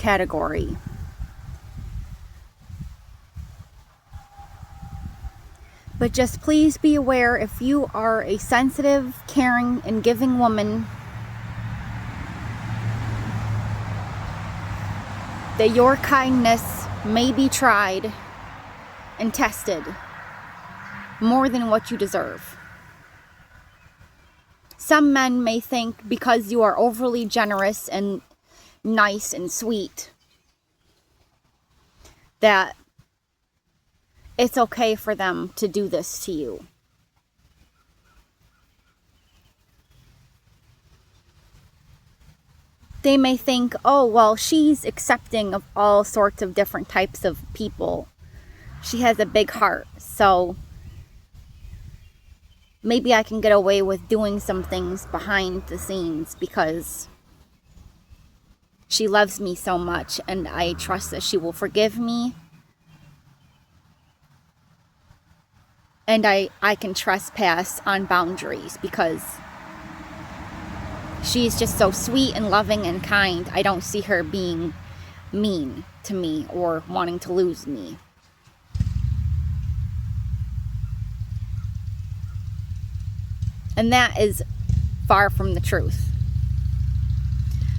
category. But just please be aware, if you are a sensitive, caring, and giving woman, that your kindness may be tried and tested more than what you deserve. Some men may think because you are overly generous and nice and sweet that it's okay for them to do this to you. They may think, oh, well, she's accepting of all sorts of different types of people. She has a big heart, so maybe I can get away with doing some things behind the scenes because she loves me so much and I trust that she will forgive me. And I can trespass on boundaries because she's just so sweet and loving and kind. I don't see her being mean to me or wanting to lose me. And that is far from the truth.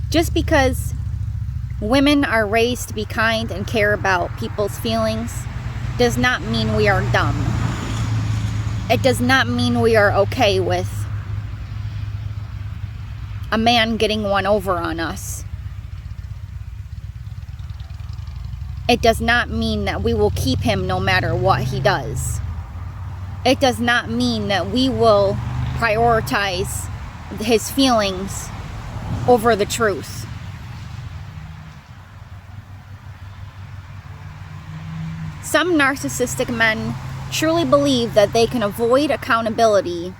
Just because women are raised to be kind and care about people's feelings does not mean we are dumb. It does not mean we are okay with a man getting one over on us. It does not mean that we will keep him no matter what he does. It does not mean that we will prioritize his feelings over the truth. Some narcissistic men truly believe that they can avoid accountability,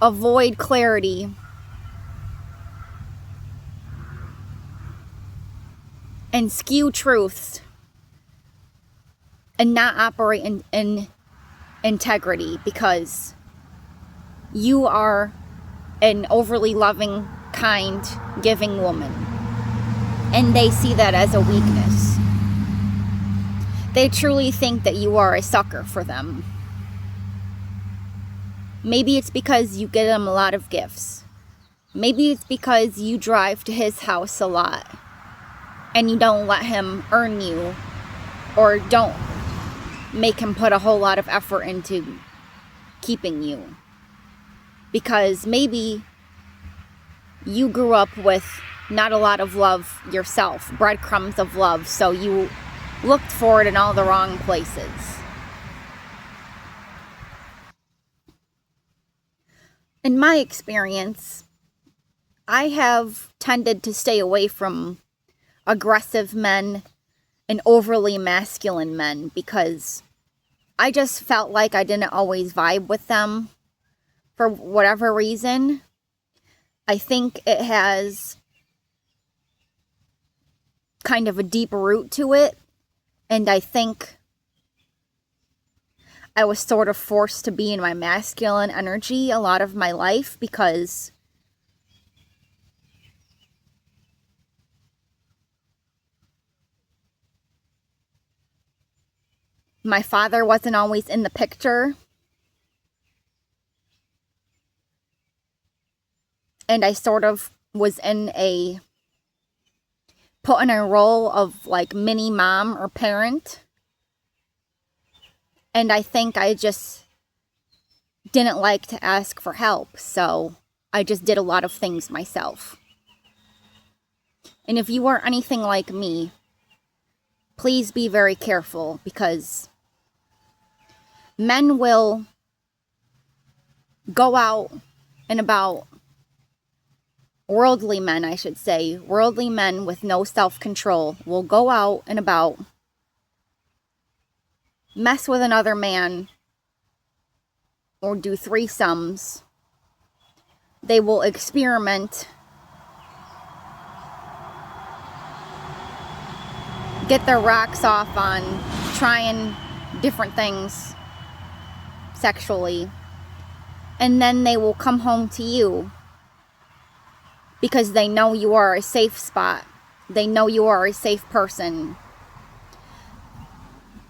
avoid clarity, and skew truths, and not operate in integrity because you are an overly loving, kind, giving woman. And they see that as a weakness. They truly think that you are a sucker for them. Maybe it's because you get them a lot of gifts. Maybe it's because you drive to his house a lot and you don't let him earn you, or don't make him put a whole lot of effort into keeping you. Because maybe you grew up with not a lot of love yourself, breadcrumbs of love, so you looked for it in all the wrong places. In my experience, I have tended to stay away from aggressive men and overly masculine men because I just felt like I didn't always vibe with them for whatever reason. I think it has kind of a deep root to it. And I think I was sort of forced to be in my masculine energy a lot of my life because my father wasn't always in the picture. And I sort of was put in a role of like mini mom or parent. And I think I just didn't like to ask for help. So I just did a lot of things myself. And if you are anything like me, please be very careful because men will go out and about. Worldly men, I should say, worldly men with no self-control will go out and about, mess with another man, or do threesomes. They will experiment, get their rocks off on trying different things sexually, and then they will come home to you because they know you are a safe spot They know you are a safe person.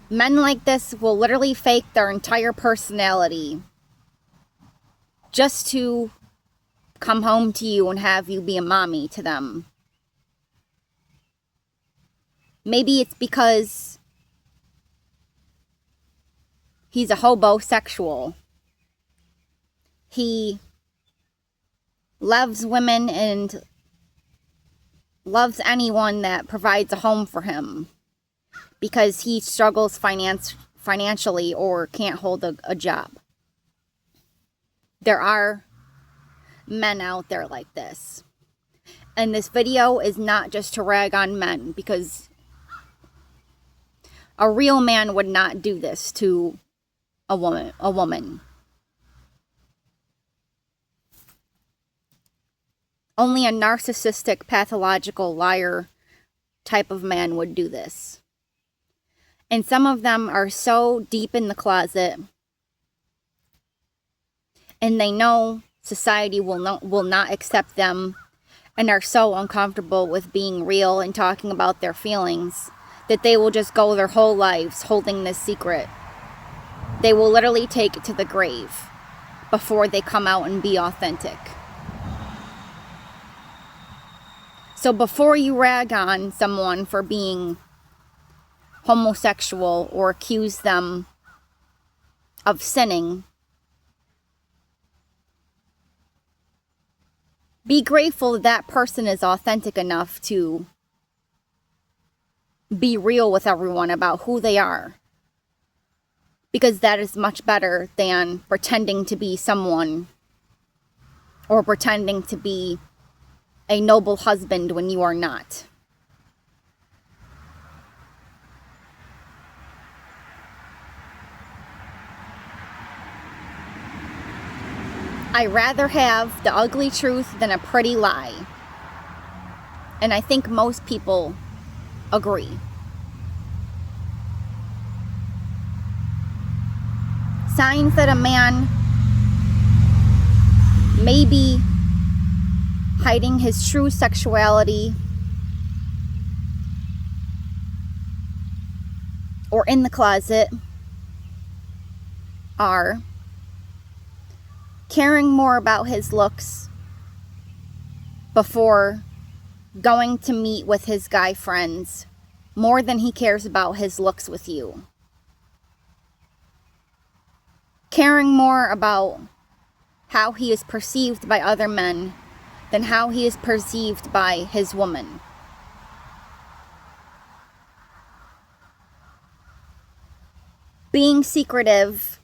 Men like this will literally fake their entire personality just to come home to you and have you be a mommy to them. Maybe it's because he's a hobosexual. He loves women and loves anyone that provides a home for him because he struggles financially or can't hold a job. There are men out there like this. And this video is not just to rag on men, because a real man would not do this to a woman. Only a narcissistic, pathological liar type of man would do this. And some of them are so deep in the closet, and they know society will not accept them, and are so uncomfortable with being real and talking about their feelings, that they will just go their whole lives holding this secret. They will literally take it to the grave before they come out and be authentic. So before you rag on someone for being homosexual or accuse them of sinning, be grateful that person is authentic enough to be real with everyone about who they are. Because that is much better than pretending to be someone or pretending to be a noble husband when you are not. I'd rather have the ugly truth than a pretty lie. And I think most people agree. Signs that a man may be hiding his true sexuality or in the closet are caring more about his looks before going to meet with his guy friends more than he cares about his looks with you. Caring more about how he is perceived by other men than how he is perceived by his woman. Being secretive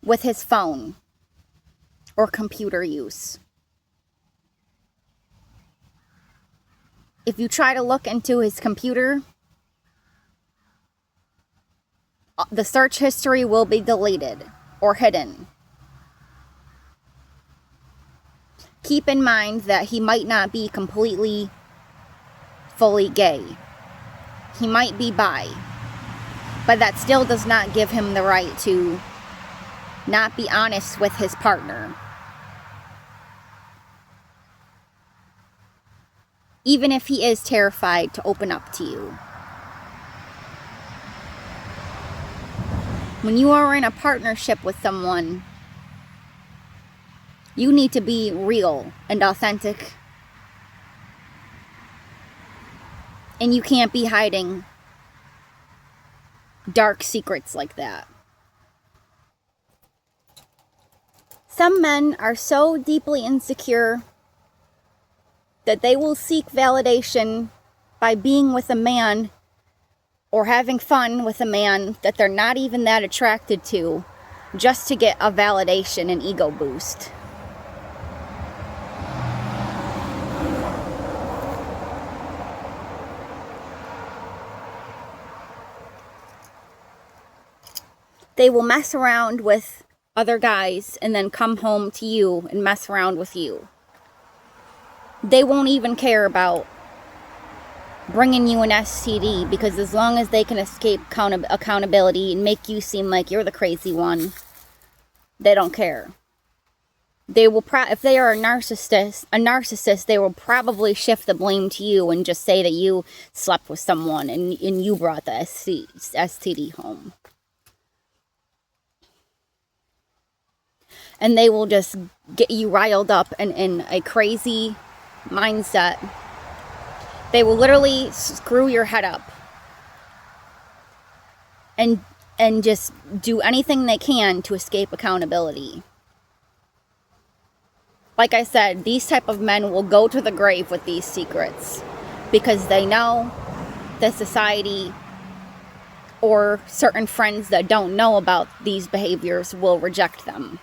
with his phone or computer use. If you try to look into his computer, the search history will be deleted or hidden. Keep in mind that he might not be completely, fully gay. He might be bi. But that still does not give him the right to not be honest with his partner. Even if he is terrified to open up to you. When you are in a partnership with someone, you need to be real and authentic. And you can't be hiding dark secrets like that. Some men are so deeply insecure that they will seek validation by being with a man or having fun with a man that they're not even that attracted to, just to get a validation and ego boost. They will mess around with other guys and then come home to you and mess around with you. They won't even care about bringing you an STD, because as long as they can escape accountability and make you seem like you're the crazy one, they don't care. They will if they are a narcissist, they will probably shift the blame to you and just say that you slept with someone and you brought the STD home. And they will just get you riled up in a crazy mindset. They will literally screw your head up and just do anything they can to escape accountability. Like I said, these type of men will go to the grave with these secrets because they know that society or certain friends that don't know about these behaviors will reject them.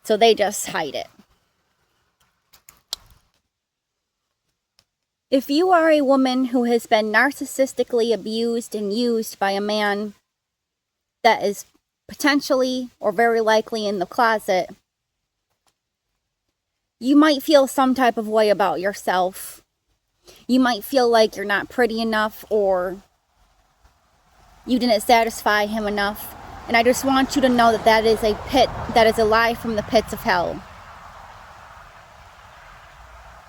So they just hide it. If you are a woman who has been narcissistically abused and used by a man that is potentially or very likely in the closet, you might feel some type of way about yourself. You might feel like you're not pretty enough or you didn't satisfy him enough. And I just want you to know that that is a lie from the pits of hell.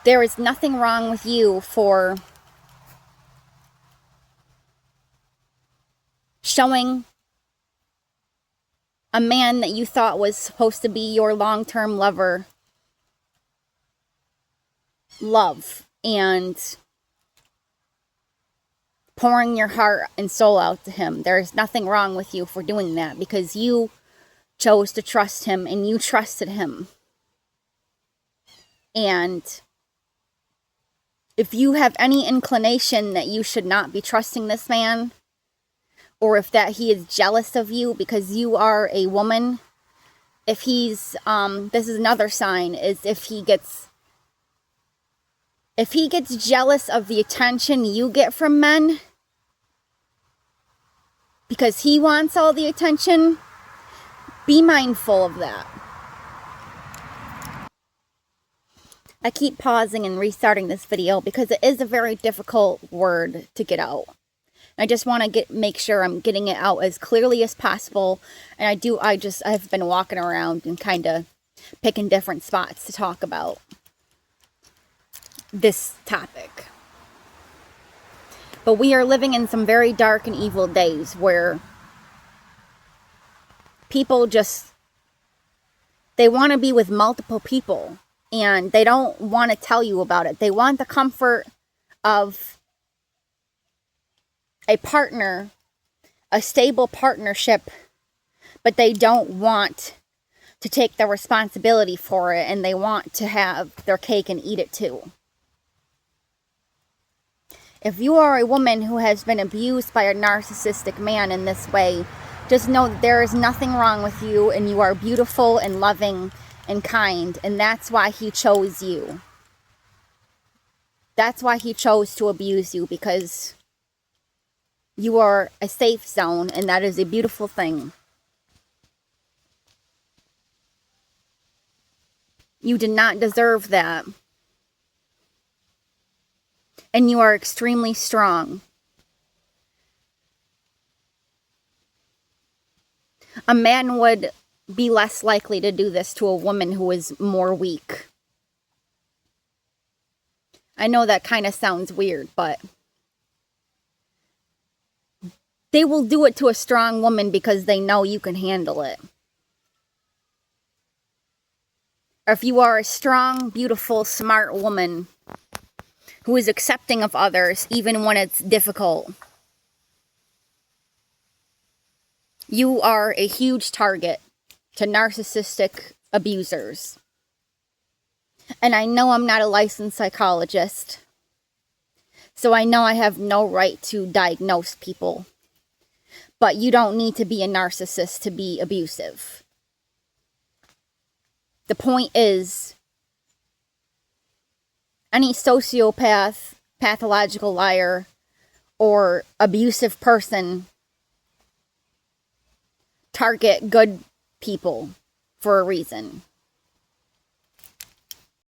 There is nothing wrong with you for showing a man that you thought was supposed to be your long-term lover love and pouring your heart and soul out to him. There is nothing wrong with you for doing that because you chose to trust him and you trusted him. And if you have any inclination that you should not be trusting this man, or if that he is jealous of you because you are a woman, if he's, this is another sign, is if he gets jealous of the attention you get from men, because he wants all the attention, be mindful of that. I keep pausing and restarting this video because it is a very difficult word to get out. I just want to make sure I'm getting it out as clearly as possible. And I've been walking around and kind of picking different spots to talk about this topic. But we are living in some very dark and evil days where people they want to be with multiple people and they don't want to tell you about it. They want the comfort of a partner, a stable partnership, but they don't want to take the responsibility for it, and they want to have their cake and eat it too. If you are a woman who has been abused by a narcissistic man in this way, just know that there is nothing wrong with you, and you are beautiful and loving and kind, and that's why he chose you. That's why he chose to abuse you, because you are a safe zone, and that is a beautiful thing. You did not deserve that. And you are extremely strong. A man would be less likely to do this to a woman who is more weak. I know that kind of sounds weird, but they will do it to a strong woman because they know you can handle it. Or if you are a strong, beautiful, smart woman who is accepting of others even when it's difficult, you are a huge target to narcissistic abusers. And I know I'm not a licensed psychologist, so I know I have no right to diagnose people. But you don't need to be a narcissist to be abusive. The point is, any sociopath, pathological liar, or abusive person target good people for a reason.